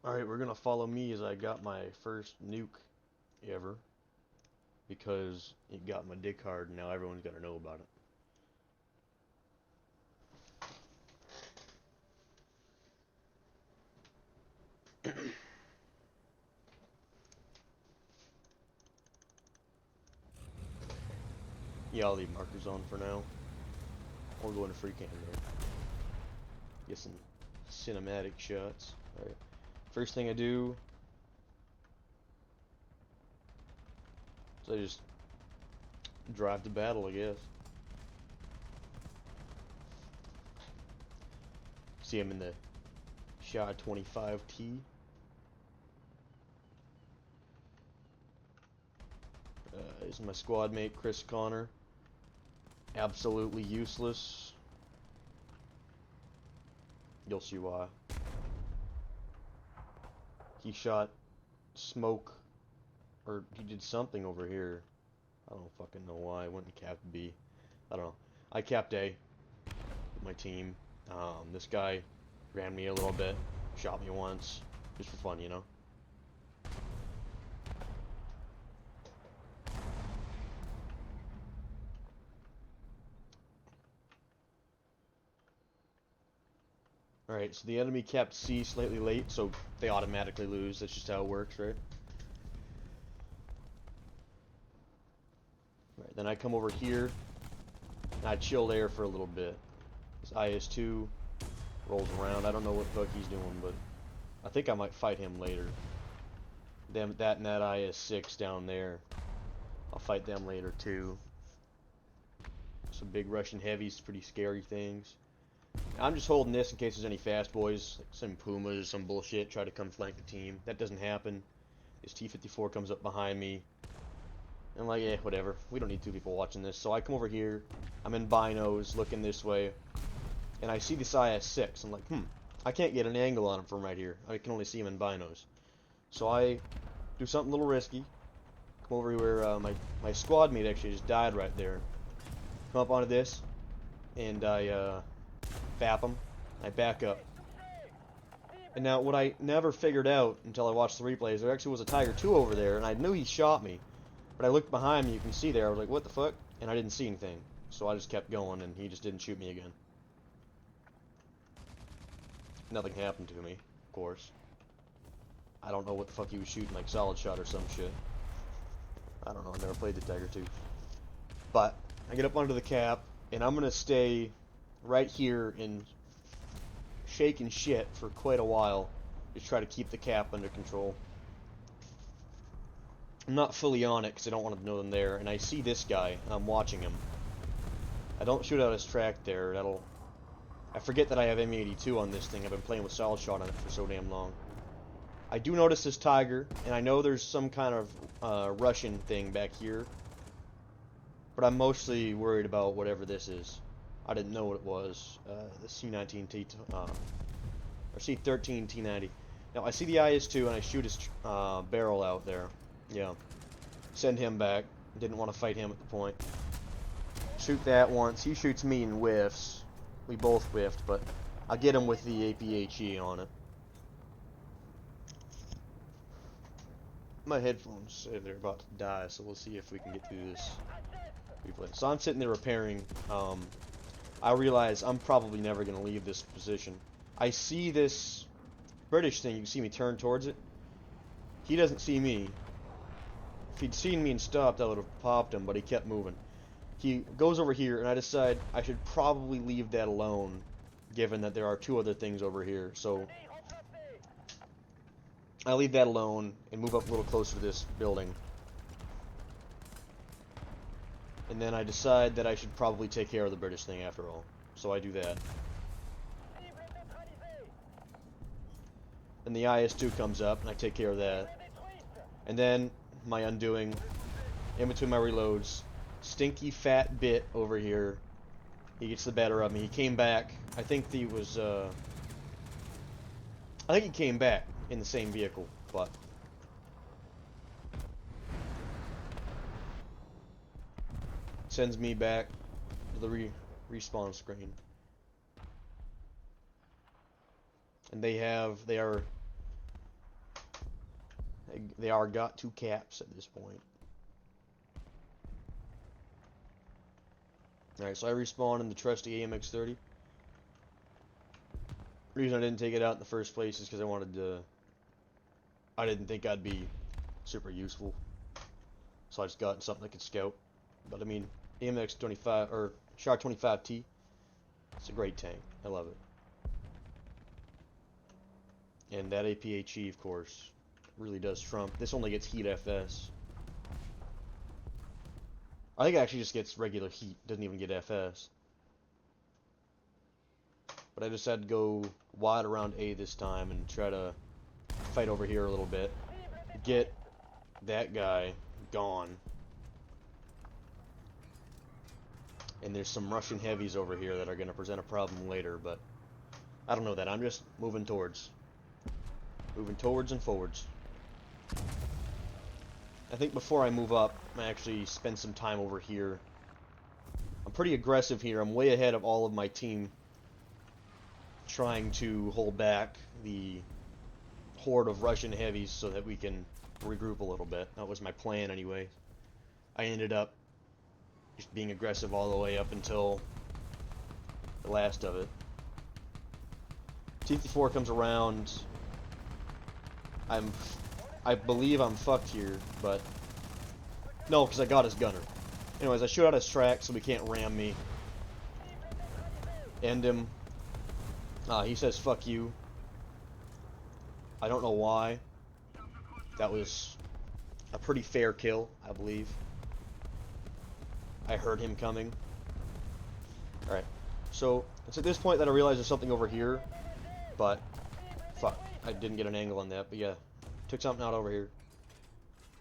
Alright, we're gonna follow me as I got my first nuke ever. Because it got my dick hard and now everyone's gotta know about it. Yeah, I'll leave markers on for now. We'll go into free cam there. Get some cinematic shots. Alright. First thing I do is I just drive to battle, I guess. See, I'm in the Shot 25T. This is my squad mate, Chris Connor. Absolutely useless. You'll see why. He shot smoke, or he did something over here. I don't fucking know why. I went and capped B. I don't know. I capped A with my team. This guy ran me a little bit, shot me once, just for fun, you know. Alright, so the enemy capped C slightly late, so they automatically lose. That's just how it works, right? Right, then I come over here, and I chill there for a little bit. This IS-2 rolls around. I don't know what the fuck he's doing, but I think I might fight him later. That and that IS-6 down there. I'll fight them later too. Some big Russian heavies, pretty scary things. I'm just holding this in case there's any fast boys, like some Pumas or some bullshit, try to come flank the team. That doesn't happen. This T-54 comes up behind me. And I'm like, yeah, whatever. We don't need two people watching this. So I come over here. I'm in binos, looking this way. And I see this IS-6. I'm like, I can't get an angle on him from right here. I can only see him in binos. So I do something a little risky. Come over where my squad mate actually just died right there. Come up onto this. And I bap him. I back up. And now what I never figured out until I watched the replays, there actually was a Tiger 2 over there, and I knew he shot me. But I looked behind me, you can see there, I was like, what the fuck? And I didn't see anything. So I just kept going, and he just didn't shoot me again. Nothing happened to me, of course. I don't know what the fuck he was shooting, like solid shot or some shit. I don't know, I never played the Tiger 2. But I get up onto the cap, and I'm gonna stay right here and shaking shit for quite a while. Just try to keep the cap under control. I'm not fully on it because I don't want to know them there. And I see this guy. I'm watching him. I don't shoot out his track there. I forget that I have M82 on this thing. I've been playing with solid shot on it for so damn long. I do notice this Tiger, and I know there's some kind of Russian thing back here. But I'm mostly worried about whatever this is. I didn't know what it was. The C19T, or C13 T90. Now I see the IS-2 and I shoot his barrel out there. Yeah. Send him back. Didn't want to fight him at the point. Shoot that once. He shoots me and whiffs. We both whiffed, but I'll get him with the APHE on it. My headphones say they're about to die, so we'll see if we can get through this replay. So I'm sitting there repairing. I realize I'm probably never going to leave this position. I see this British thing. You can see me turn towards it. He doesn't see me. If he'd seen me and stopped, I would have popped him, but he kept moving. He goes over here, and I decide I should probably leave that alone, given that there are two other things over here. So I leave that alone and move up a little closer to this building. And then I decide that I should probably take care of the British thing after all. So I do that. And the IS-2 comes up, and I take care of that. And then, my undoing, in between my reloads, stinky fat bit over here. He gets the better of me. He came back. I think he was, I think he came back in the same vehicle, but sends me back to the respawn screen. And they are They are got 2 caps at this point. Alright, so I respawn in the trusty AMX-30. The reason I didn't take it out in the first place is because I didn't think I'd be super useful. So I just got something that could scout. But I mean, AMX-25, or Char 25T, it's a great tank. I love it. And that APHE, of course, really does trump. This only gets heat FS. I think it actually just gets regular heat, doesn't even get FS. But I decided to go wide around A this time and try to fight over here a little bit. Get that guy gone. And there's some Russian heavies over here that are going to present a problem later, but I don't know that. I'm just moving towards. Moving towards and forwards. I think before I move up, I actually spend some time over here. I'm pretty aggressive here. I'm way ahead of all of my team, trying to hold back the horde of Russian heavies so that we can regroup a little bit. That was my plan anyway. I ended up just being aggressive all the way up until the last of it. T-54 comes around. I believe I'm fucked here, but no, because I got his gunner. Anyways, I shoot out his track so he can't ram me. End him. He says fuck you. I don't know why. That was a pretty fair kill, I believe. I heard him coming. Alright, so it's at this point that I realize there's something over here, but fuck, I didn't get an angle on that, but yeah, took something out over here.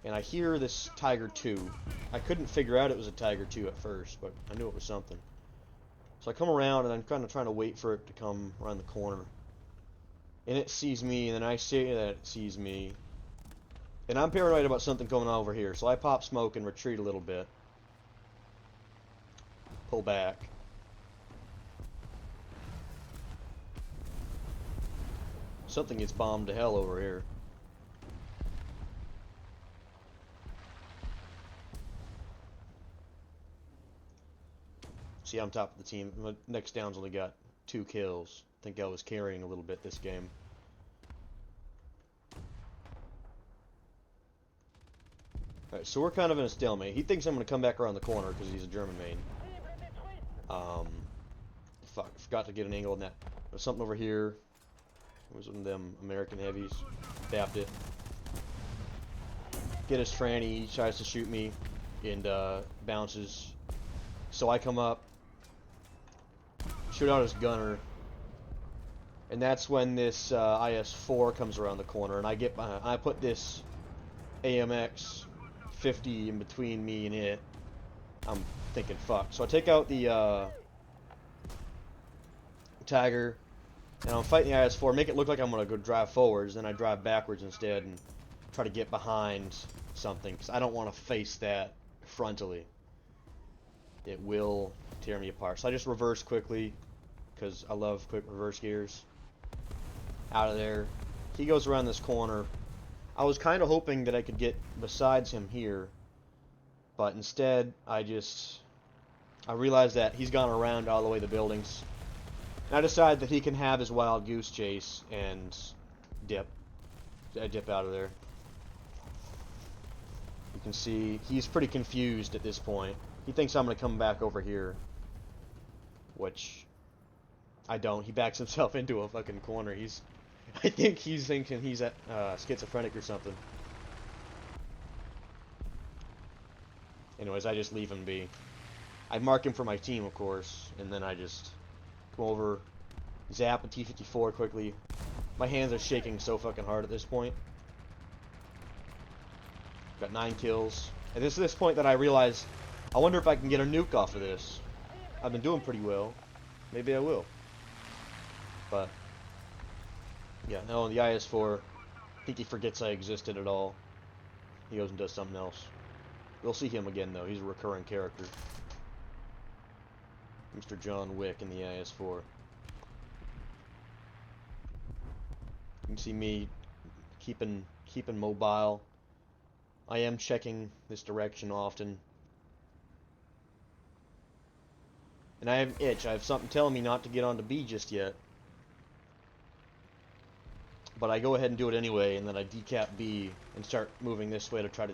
And I hear this Tiger 2. I couldn't figure out it was a Tiger 2 at first, but I knew it was something. So I come around and I'm kind of trying to wait for it to come around the corner. And it sees me, and then I see that it sees me. And I'm paranoid about something coming on over here, so I pop smoke and retreat a little bit. Pull back. Something gets bombed to hell over here. See, I'm top of the team. My next down's only got 2 kills. I think I was carrying a little bit this game. Alright, so we're kind of in a stalemate. He thinks I'm going to come back around the corner because he's a German main. Fuck, I forgot to get an angle on that. There's something over here. It was one of them American heavies. Tapped it. Get his tranny, he tries to shoot me, and bounces. So I come up, shoot out his gunner, and that's when this IS-4 comes around the corner, and I get behind. I put this AMX 50 in between me and it. I'm thinking, fuck. So I take out the Tiger, and I'm fighting the IS-4, make it look like I'm gonna go drive forwards, then I drive backwards instead and try to get behind something, because I don't want to face that frontally. It will tear me apart. So I just reverse quickly, because I love quick reverse gears. Out of there. He goes around this corner. I was kind of hoping that I could get besides him here, but instead I realized that he's gone around all the way to the buildings. And I decide that he can have his wild goose chase and dip. I dip out of there. You can see he's pretty confused at this point. He thinks I'm going to come back over here, which I don't. He backs himself into a fucking corner. I think he's thinking he's at schizophrenic or something. Anyways, I just leave him be. I mark him for my team, of course, and then I just come over, zap a T-54 quickly. My hands are shaking so fucking hard at this point. Got 9 kills. And this is this point that I realize, I wonder if I can get a nuke off of this. I've been doing pretty well. Maybe I will. But yeah, no, the IS-4, I think he forgets I existed at all. He goes and does something else. We'll see him again, though. He's a recurring character. Mr. John Wick in the IS-4. You can see me keeping keeping mobile. I am checking this direction often. And I have an itch. I have something telling me not to get onto B just yet. But I go ahead and do it anyway, and then I decap B and start moving this way to try to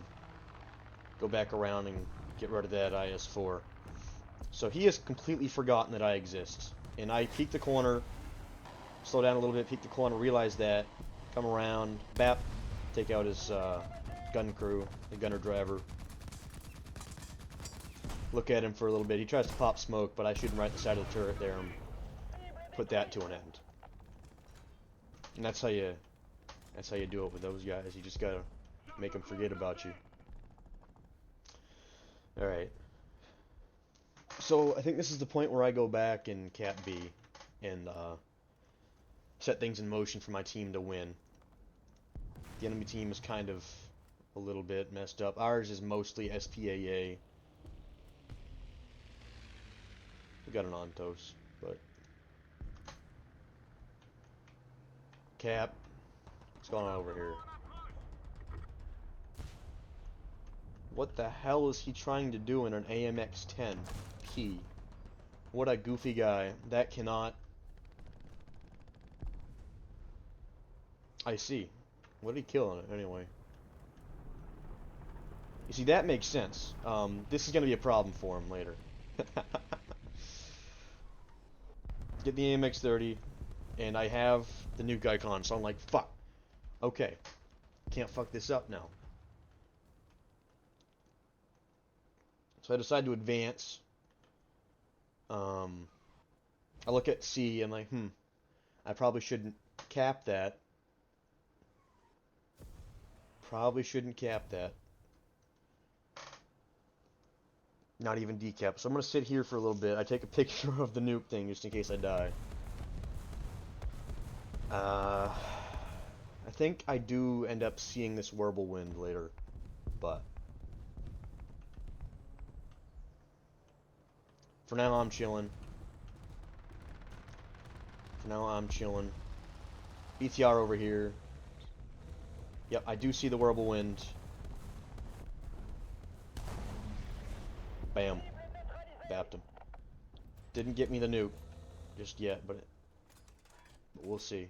go back around and get rid of that IS-4. So he has completely forgotten that I exist. And I peek the corner, slow down a little bit, peek the corner, realize that, come around, bap, take out his gun crew, the gunner driver. Look at him for a little bit. He tries to pop smoke, but I shoot him right in the side of the turret there and put that to an end. And that's how you do it with those guys. You just gotta make them forget about you. Alright. So I think this is the point where I go back and cap B and set things in motion for my team to win. The enemy team is kind of a little bit messed up. Ours is mostly SPAA. We got an Ontos, but cap. What's going on over here? What the hell is he trying to do in an AMX-10P? What a goofy guy. That cannot... I see. What did he kill on it, anyway? You see, that makes sense. This is going to be a problem for him later. Get the AMX-30, and I have the nuke icon, so I'm like, fuck. Okay. Can't fuck this up now. So I decide to advance. I look at C, and like, I probably shouldn't cap that. Probably shouldn't cap that. Not even decap. So I'm going to sit here for a little bit. I take a picture of the nuke thing just in case I die. I think I do end up seeing this whirlwind later, but for now I'm chilling. BTR over here. Yep, I do see the whirlwind. Bam. Bapped him. Didn't get me the nuke just yet, but we'll see.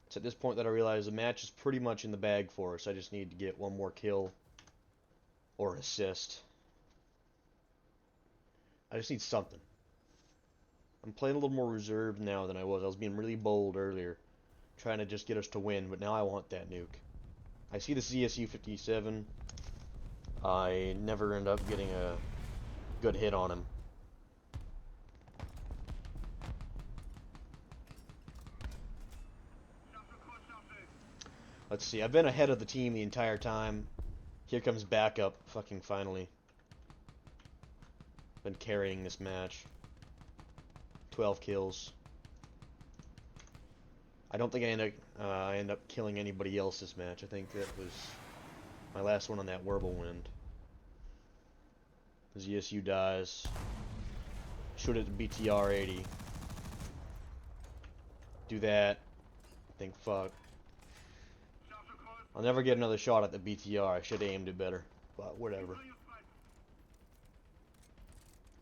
It's at this point that I realize the match is pretty much in the bag for us. I just need to get one more kill or assist. I just need something. I'm playing a little more reserved now than I was. I was being really bold earlier, trying to just get us to win, but now I want that nuke. I see the CSU-57. I never end up getting a good hit on him. Let's see, I've been ahead of the team the entire time. Here comes backup, fucking finally. Been carrying this match. 12 kills. I don't think I end up killing anybody else this match. I think that was my last one on that whirlwind. ZSU dies. Shoot it to BTR 80. Do that. Think fuck. I'll never get another shot at the BTR. I should have aimed it better, but whatever.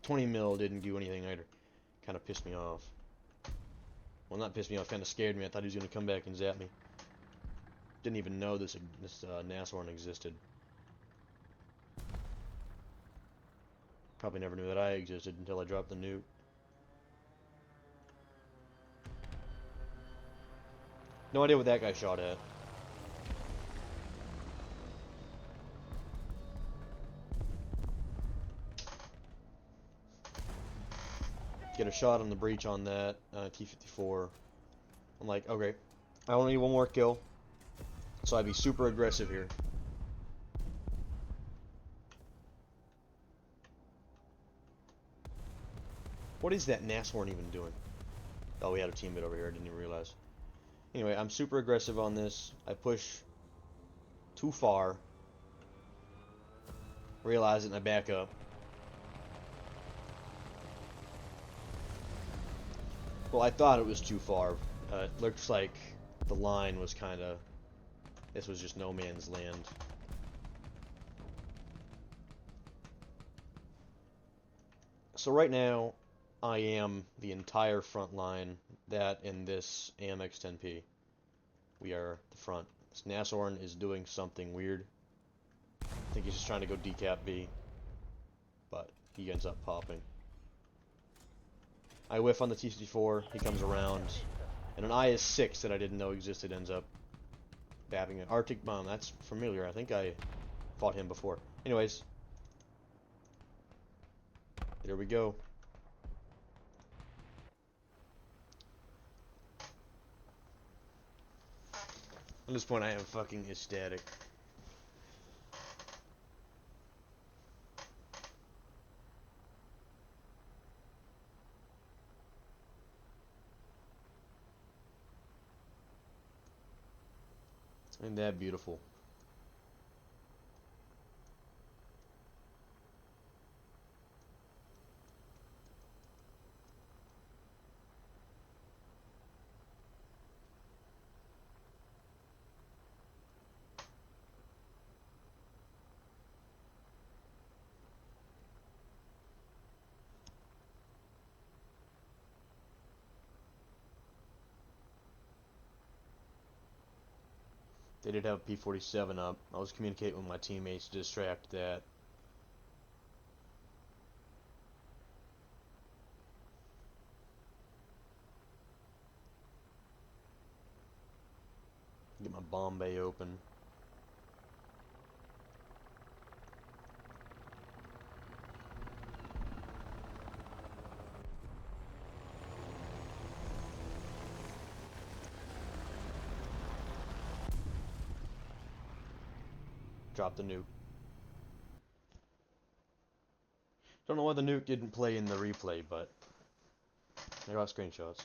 20 mil didn't do anything either. Kind of pissed me off. Well, not pissed me off, kind of scared me. I thought he was going to come back and zap me. Didn't even know this Nashorn existed. Probably never knew that I existed until I dropped the nuke. No idea what that guy shot at. Get a shot on the breach on that T-54. I'm like, okay, I only need one more kill, so I'd be super aggressive here. What is that Nashorn even doing? Oh, we had a teammate over here. I didn't even realize. Anyway, I'm super aggressive on this. I push too far. Realize it and I back up. Well, I thought it was too far. It looks like the line was kind of... This was just no man's land. So right now, I am the entire front line. That and this AMX 10P. We are the front. This Nashorn is doing something weird. I think he's just trying to go decap B. But he ends up popping. I whiff on the T-64. He comes around. And an IS-6 that I didn't know existed ends up babbing an Arctic Bomb. That's familiar. I think I fought him before. Anyways. There we go. At this point I am fucking ecstatic. Ain't that beautiful? They did have a P-47 up. I was communicating with my teammates to distract that. Get my bomb bay open. Drop the nuke. Don't know why the nuke didn't play in the replay, but there are screenshots.